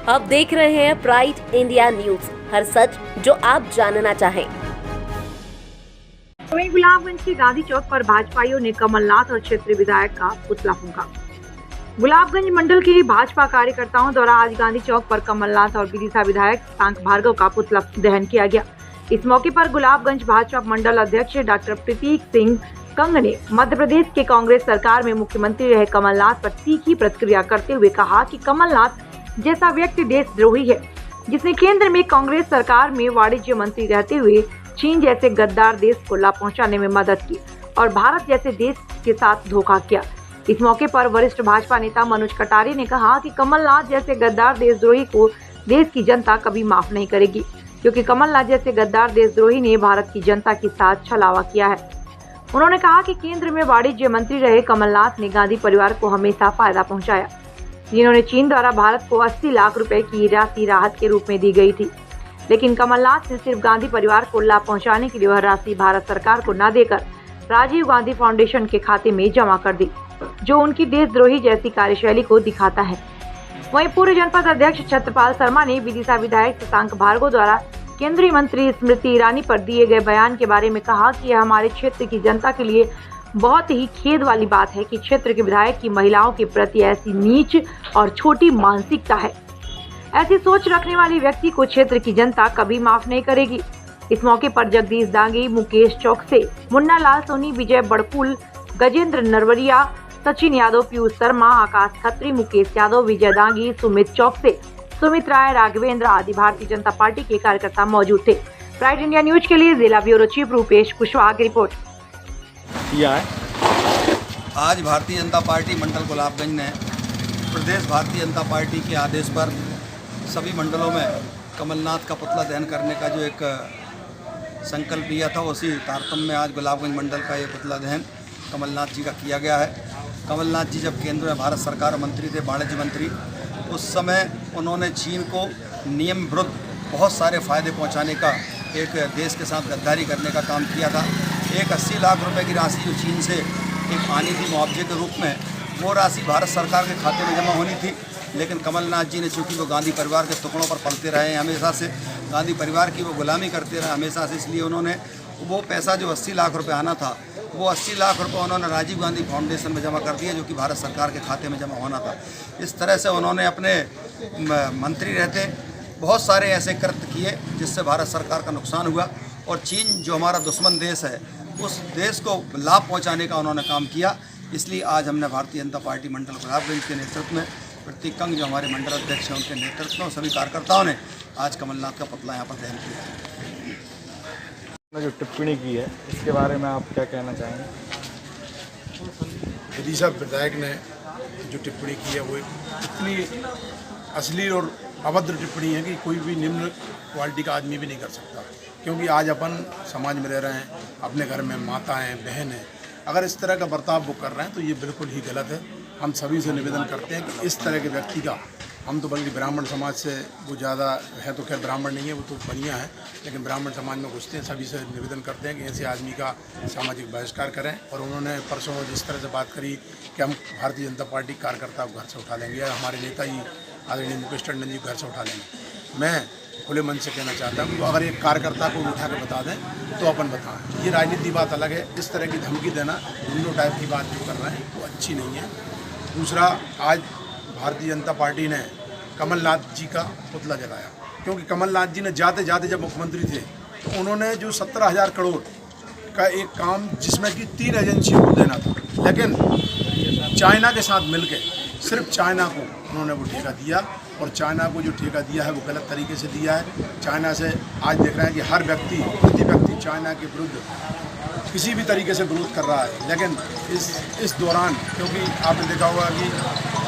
आप देख रहे हैं प्राइड इंडिया न्यूज, हर सच जो आप जानना चाहें। वहीं गुलाबगंज के गांधी चौक पर भाजपाइयों ने कमलनाथ और क्षेत्रीय विधायक का पुतला फूंका। गुलाबगंज मंडल के भाजपा कार्यकर्ताओं द्वारा आज गांधी चौक पर कमलनाथ और विदिशा विधायक शशांक भार्गव का पुतला दहन किया गया। इस मौके पर गुलाबगंज भाजपा मंडल अध्यक्ष डॉक्टर प्रतीक सिंह कंग ने मध्य प्रदेश के कांग्रेस सरकार में मुख्यमंत्री रहे कमलनाथ पर तीखी प्रतिक्रिया करते हुए कहा कि कमलनाथ जैसा व्यक्ति देशद्रोही है, जिसने केंद्र में कांग्रेस सरकार में वाणिज्य मंत्री रहते हुए चीन जैसे गद्दार देश को लाभ पहुंचाने में मदद की और भारत जैसे देश के साथ धोखा किया। इस मौके पर वरिष्ठ भाजपा नेता मनोज कटारिया ने कहा कि कमलनाथ जैसे गद्दार देशद्रोही को देश की जनता कभी माफ नहीं करेगी, क्योंकि कमलनाथ जैसे गद्दार देशद्रोही ने भारत की जनता के साथ छलावा किया है। उन्होंने कहा कि केंद्र में वाणिज्य मंत्री रहे कमलनाथ ने गांधी परिवार को हमेशा फायदा पहुंचाया, जिन्होंने चीन द्वारा भारत को 80 लाख रुपए की राशि राहत के रूप में दी गई थी, लेकिन कमलनाथ ने सिर्फ गांधी परिवार को लाभ पहुंचाने के लिए वह राशि भारत सरकार को न देकर राजीव गांधी फाउंडेशन के खाते में जमा कर दी, जो उनकी देशद्रोही जैसी कार्यशैली को दिखाता है। वहीं पूर्व जनपद अध्यक्ष छत्रपाल शर्मा ने विदिशा विधायक शशांक भार्गव द्वारा केंद्रीय मंत्री स्मृति ईरानी पर दिए गए बयान के बारे में कहा कि यह हमारे क्षेत्र की जनता के लिए बहुत ही खेद वाली बात है कि क्षेत्र के विधायक की महिलाओं के प्रति ऐसी नीच और छोटी मानसिकता है। ऐसी सोच रखने वाली व्यक्ति को क्षेत्र की जनता कभी माफ नहीं करेगी। इस मौके पर जगदीश दांगी, मुकेश चौकसे, मुन्ना लाल सोनी, विजय बड़कुल, गजेंद्र नरवरिया, सचिन यादव, पीयूष शर्मा, आकाश खत्री, मुकेश यादव, विजय दांगी, सुमित चौकसे, सुमित राय, राघवेंद्र आदि भारतीय जनता पार्टी के कार्यकर्ता मौजूद थे। प्राइड इंडिया न्यूज के लिए जिला ब्यूरो चीफ रूपेश कुशवाहा की रिपोर्ट। आज भारतीय जनता पार्टी मंडल गुलाबगंज ने प्रदेश भारतीय जनता पार्टी के आदेश पर सभी मंडलों में कमलनाथ का पुतला दहन करने का जो एक संकल्प लिया था, उसी तारतम्य में आज गुलाबगंज मंडल का ये पुतला दहन कमलनाथ जी का किया गया है। कमलनाथ जी जब केंद्र में भारत सरकार मंत्री थे, वाणिज्य मंत्री, उस समय उन्होंने चीन को नियम विरुद्ध बहुत सारे फ़ायदे पहुंचाने का, एक देश के साथ गद्दारी करने का काम किया था। एक 80 लाख रुपए की राशि जो चीन से एक आनी थी मुआवजे के रूप में, वो राशि भारत सरकार के खाते में जमा होनी थी, लेकिन कमलनाथ जी ने, चूँकि वो गांधी परिवार के टुकड़ों पर पलते रहे हैं हमेशा से, गांधी परिवार की वो गुलामी करते रहे हमेशा से, इसलिए उन्होंने वो पैसा जो 80 लाख रुपए आना था, वो 80 लाख रुपए उन्होंने राजीव गांधी फाउंडेशन में जमा कर दिया, जो कि भारत सरकार के खाते में जमा होना था। इस तरह से उन्होंने अपने मंत्री रहते बहुत सारे ऐसे कृत्य किए जिससे भारत सरकार का नुकसान हुआ, और चीन जो हमारा दुश्मन देश है, उस देश को लाभ पहुंचाने का उन्होंने काम किया। इसलिए आज हमने भारतीय जनता पार्टी मंडल गुलाबगंज के नेतृत्व में, प्रतीक कंग जो हमारे मंडल अध्यक्ष हैं, उनके नेतृत्व में सभी कार्यकर्ताओं ने आज कमलनाथ का पुतला यहाँ पर दहन किया। जो टिप्पणी की है, इसके बारे में आप क्या कहना चाहेंगे? विदिशा विधायक ने जो टिप्पणी की है वो इतनी असली और अभद्र टिप्पणी है कि कोई भी निम्न क्वालिटी का आदमी भी नहीं कर सकता, क्योंकि आज अपन समाज में रह रहे हैं, अपने घर में माता हैं, बहन हैं, अगर इस तरह का बर्ताव वो कर रहे हैं तो ये बिल्कुल ही गलत है। हम सभी से निवेदन करते हैं कि इस तरह के व्यक्ति का, हम तो बल्कि ब्राह्मण समाज से वो ज़्यादा है, तो खैर ब्राह्मण नहीं है, वो तो बनिया है, लेकिन ब्राह्मण समाज में घुसते हैं, सभी से निवेदन करते हैं कि ऐसे आदमी का सामाजिक बहिष्कार करें। और उन्होंने परसों जिस तरह से बात करी कि हम भारतीय जनता पार्टी कार्यकर्ता को घर से उठा लेंगे, या हमारे नेता जी आदरणीय मुकेश टंडन जी घर से उठा लेंगे, मैं खुले मन से कहना चाहता हूँ, तो अगर एक कार्यकर्ता को उठा के बता दें तो अपन बताएं। ये राजनीति बात अलग है, इस तरह की धमकी देना, हिंदू टाइप की बात जो कर रहे हैं वो अच्छी नहीं है। दूसरा, आज भारतीय जनता पार्टी ने कमलनाथ जी का पुतला जलाया, क्योंकि कमलनाथ जी ने जाते जाते जब मुख्यमंत्री थे तो उन्होंने जो 17,000 करोड़ का एक काम, जिसमें कि 3 एजेंसियों को देना था, लेकिन चाइना के साथ मिलकर सिर्फ चाइना को उन्होंने वो ठेका दिया, और चाइना को जो ठेका दिया है वो गलत तरीके से दिया है। चाइना से आज देख रहे हैं कि हर व्यक्ति, प्रति व्यक्ति चाइना के विरुद्ध किसी भी तरीके से विरोध कर रहा है। लेकिन इस दौरान, क्योंकि आपने देखा होगा कि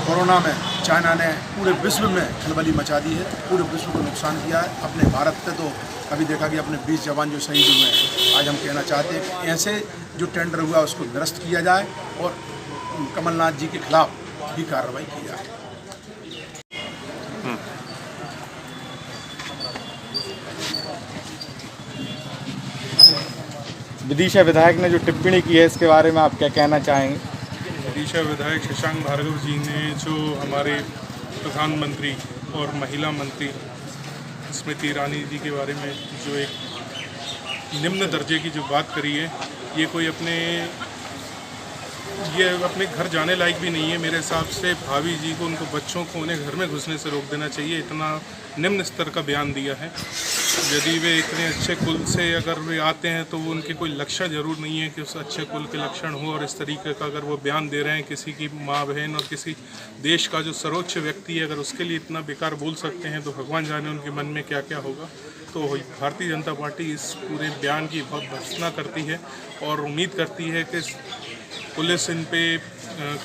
कोरोना में चाइना ने पूरे विश्व में खलबली मचा दी है, पूरे विश्व को नुकसान किया है। अपने भारत पे तो अभी देखा कि अपने 20 जवान जो शहीद हुए हैं, आज हम कहना चाहते हैं कि ऐसे जो टेंडर हुआ उसको निरस्त किया जाए और कमलनाथ जी के खिलाफ भी कार्रवाई की जाए। विदिशा विधायक ने जो टिप्पणी की है, इसके बारे में आप क्या कहना चाहेंगे? विदिशा विधायक शशांक भार्गव जी ने जो हमारे प्रधानमंत्री और महिला मंत्री स्मृति ईरानी जी के बारे में जो एक निम्न दर्जे की जो बात करी है, ये कोई अपने घर जाने लायक भी नहीं है। मेरे हिसाब से भाभी जी को, उनको बच्चों को उन्हें घर में घुसने से रोक देना चाहिए। इतना निम्न स्तर का बयान दिया है। यदि वे इतने अच्छे कुल से अगर वे आते हैं तो वो उनके कोई लक्षण जरूर नहीं है कि उस अच्छे कुल के लक्षण हो, और इस तरीके का अगर वो बयान दे रहे हैं किसी की माँ बहन और किसी देश का जो सर्वोच्च व्यक्ति है, अगर उसके लिए इतना बेकार बोल सकते हैं तो भगवान जाने उनके मन में क्या क्या होगा। तो भारतीय जनता पार्टी इस पूरे बयान की बहुत भर्त्सना करती है और उम्मीद करती है कि पुलिस इन पे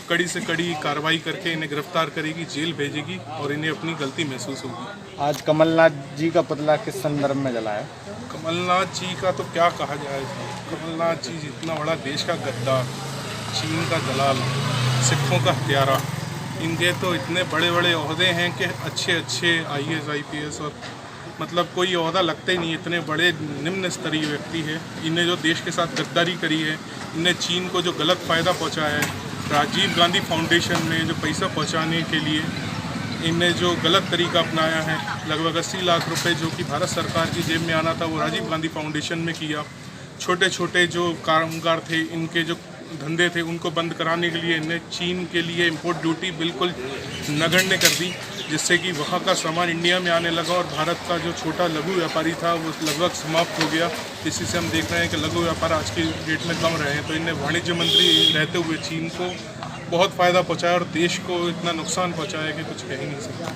कड़ी से कड़ी कार्रवाई करके इन्हें गिरफ्तार करेगी, जेल भेजेगी और इन्हें अपनी गलती महसूस होगी। आज कमलनाथ जी का पुतला किस संदर्भ में जला है? कमलनाथ जी का तो क्या कहा जाए। कमलनाथ जी जितना बड़ा देश का गद्दार, चीन का दलाल, सिखों का हत्यारा, इनके तो इतने बड़े बड़े ओहदे हैं कि अच्छे IAS IPS और मतलब कोई ओहदा लगता ही नहीं। इतने बड़े निम्न स्तरीय व्यक्ति है। इन्हें जो देश के साथ गद्दारी करी है, इन्हें चीन को जो गलत फ़ायदा पहुंचाया है, राजीव गांधी फाउंडेशन में जो पैसा पहुंचाने के लिए इन्हें जो गलत तरीका अपनाया है, लगभग 80 लाख रुपए जो कि भारत सरकार की जेब में आना था वो राजीव गांधी फाउंडेशन में किया। छोटे छोटे जो कामगार थे, इनके जो धंधे थे, उनको बंद कराने के लिए इन्हें चीन के लिए इंपोर्ट ड्यूटी बिल्कुल नगण्य कर दी, जिससे कि वहाँ का सामान इंडिया में आने लगा और भारत का जो छोटा लघु व्यापारी था वो लगभग समाप्त हो गया। इसी से हम देख रहे हैं कि लघु व्यापार आज की डेट में कम रहे हैं। तो इन्हें वाणिज्य मंत्री रहते हुए चीन को बहुत फ़ायदा पहुँचाया और देश को इतना नुकसान पहुँचाया कि कुछ कह ही नहीं सकता।